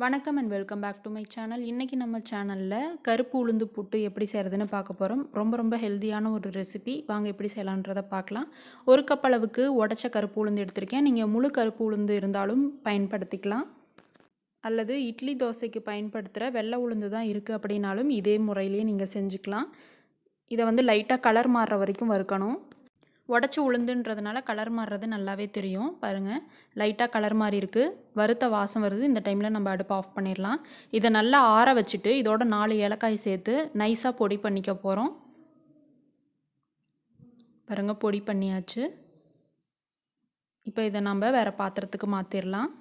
வணக்கம் and welcome back to my channel. இன்றைக்கி நம்ம சேனலில் கருப்பு உளுந்து புட்டு எப்படி செய்கிறதுன்னு பார்க்க போகிறோம். ரொம்ப ஹெல்த்தியான ஒரு ரெசிபி. வாங்க எப்படி செய்யலான்றதை பார்க்கலாம். ஒரு கப் அளவுக்கு உடச்ச கருப்பு உளுந்து எடுத்திருக்கேன். நீங்கள் முழு கருப்பு உளுந்து இருந்தாலும் பயன்படுத்திக்கலாம். அல்லது இட்லி தோசைக்கு பயன்படுத்துகிற வெள்ளை உளுந்து தான் இருக்குது அப்படின்னாலும் இதே முறையிலேயே நீங்கள் செஞ்சுக்கலாம். இதை வந்து லைட்டாக கலர் மாறுற வரைக்கும் வறுக்கணும். உடச்ச உளுந்துன்றதுனால கலர் மாறுறது நல்லாவே தெரியும். பாருங்கள், லைட்டாக கலர் மாறி இருக்குது. வறுத்த வாசம் வருது. இந்த டைமில் நம்ம அடுப்பு ஆஃப் பண்ணிடலாம். இதை நல்லா ஆற வச்சுட்டு இதோட 4 ஏலக்காய் சேர்த்து நைஸாக பொடி பண்ணிக்க போகிறோம். பாருங்கள், பொடி பண்ணியாச்சு. இப்போ இதை நம்ம வேறு பாத்திரத்துக்கு மாற்றிடலாம்.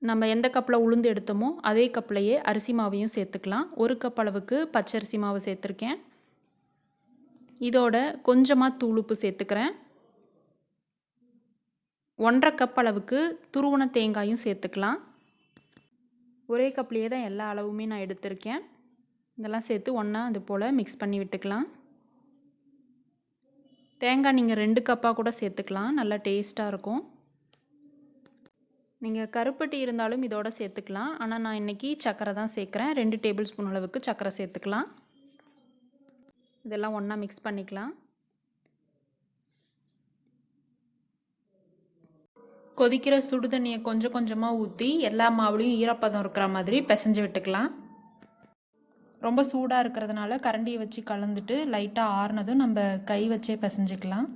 நம்ம எந்த கப்பில் உளுந்து எடுத்தோமோ அதே கப்லையே அரிசி மாவையும் சேர்த்துக்கலாம். ஒரு கப் அளவுக்கு பச்சரிசி மாவு சேர்த்துருக்கேன். இதோட கொஞ்சமாக தூளுப்பு சேர்த்துக்கிறேன். 1.5 கப் அளவுக்கு துருவன தேங்காயும் சேர்த்துக்கலாம். ஒரே கப்லேயே தான் எல்லா அளவுமே நான் எடுத்திருக்கேன். இதெல்லாம் சேர்த்து ஒன்றா அது போல் மிக்ஸ் பண்ணி விட்டுக்கலாம். தேங்காய் நீங்கள் 2 கப்பாக கூட சேர்த்துக்கலாம். நல்லா டேஸ்ட்டாக இருக்கும். நீங்கள் கருப்பட்டி இருந்தாலும் இதோட சேர்த்துக்கலாம். ஆனால் நான் இன்றைக்கி சர்க்கரை தான் சேர்க்குறேன். 2 டேபிள் ஸ்பூன் அளவுக்கு சர்க்கரை சேர்த்துக்கலாம். இதெல்லாம் ஒன்றா மிக்ஸ் பண்ணிக்கலாம். கொதிக்கிற சுடு தண்ணியை கொஞ்சம் கொஞ்சமாக ஊற்றி எல்லா மாவுலையும் ஈரப்பதம் இருக்கிற மாதிரி பிசைஞ்சு விட்டுக்கலாம். ரொம்ப சூடாக இருக்கிறதுனால கரண்டியை வச்சு கலந்துட்டு லைட்டாக ஆறுனதும் நம்ம கை வச்சே பிசைஞ்சிக்கலாம்.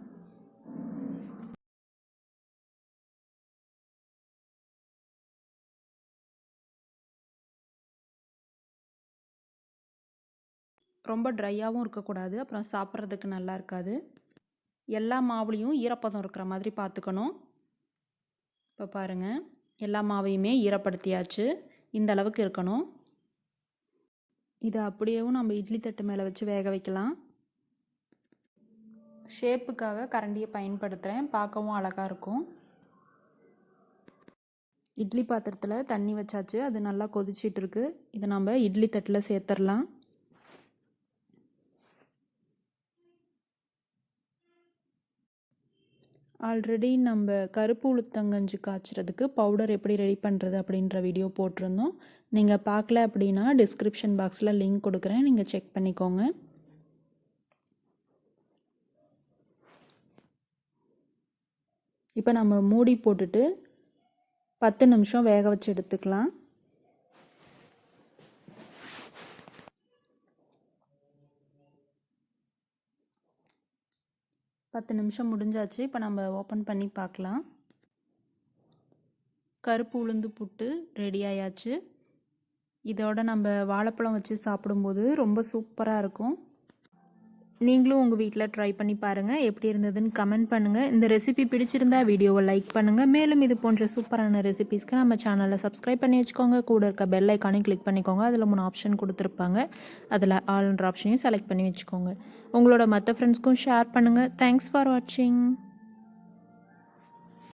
ரொம்ப ட்ரையாகவும் இருக்கக்கூடாது, அப்புறம் சாப்பிட்றதுக்கு நல்லா இருக்காது. எல்லா மாவுலேயும் ஈரப்பதம் இருக்கிற மாதிரி பார்த்துக்கணும். இப்போ பாருங்கள், எல்லா மாவையுமே ஈரப்படுத்தியாச்சு. இந்த அளவுக்கு இருக்கணும். இதை அப்படியேவும் நம்ம இட்லி தட்டு மேலே வச்சு வேக வைக்கலாம். ஷேப்புக்காக கரண்டியை பயன்படுத்துகிறேன். பார்க்கவும் அழகாக இருக்கும். இட்லி பாத்திரத்தில் தண்ணி வச்சாச்சு. அது நல்லா கொதிச்சிட்டு இருக்கு. இதை நம்ம இட்லி தட்டில் சேர்த்துடலாம். ஆல்ரெடி நம்ம கருப்பு உளுத்தங்கஞ்சி காய்ச்சறதுக்கு பவுடர் எப்படி ரெடி பண்ணுறது அப்படின்ற வீடியோ போட்டிருந்தோம். நீங்கள் பார்க்கல அப்படின்னா டிஸ்கிரிப்ஷன் பாக்ஸில் லிங்க் கொடுக்குறேன், நீங்கள் செக் பண்ணிக்கோங்க. இப்போ நம்ம மூடி போட்டுட்டு 10 நிமிஷம் வேக வச்சு எடுத்துக்கலாம். பத்து நிமிஷம் முடிஞ்சாச்சு. இப்போ நம்ம ஓப்பன் பண்ணி பார்க்கலாம். கருப்பு உளுந்து புட்டு ரெடி ஆயாச்சு. இதோட நம்ம வாழைப்பழம் வச்சு சாப்பிடும்போது ரொம்ப சூப்பராக இருக்கும். நீங்களும் உங்கள் வீட்டில் ட்ரை பண்ணி பாருங்கள். எப்படி இருந்ததுன்னு கமெண்ட் பண்ணுங்கள். இந்த ரெசிபி பிடிச்சிருந்தா வீடியோவை லைக் பண்ணுங்கள். மேலும் இது போன்ற சூப்பரான ரெசிபிஸ்க்கு நம்ம சேனலை சப்ஸ்கிரைப் பண்ணி வச்சுக்கோங்க. கூட இருக்க பெல் ஐக்கானையும் கிளிக் பண்ணிக்கோங்க. அதில் 3 ஆப்ஷன் கொடுத்துருப்பாங்க. அதில் ஆல்ன்ற ஆப்ஷனையும் செலக்ட் பண்ணி வச்சுக்கோங்க. உங்களோட மற்ற ஃப்ரெண்ட்ஸ்க்கும் ஷேர் பண்ணுங்கள். தேங்க்ஸ் ஃபார் வாட்சிங்.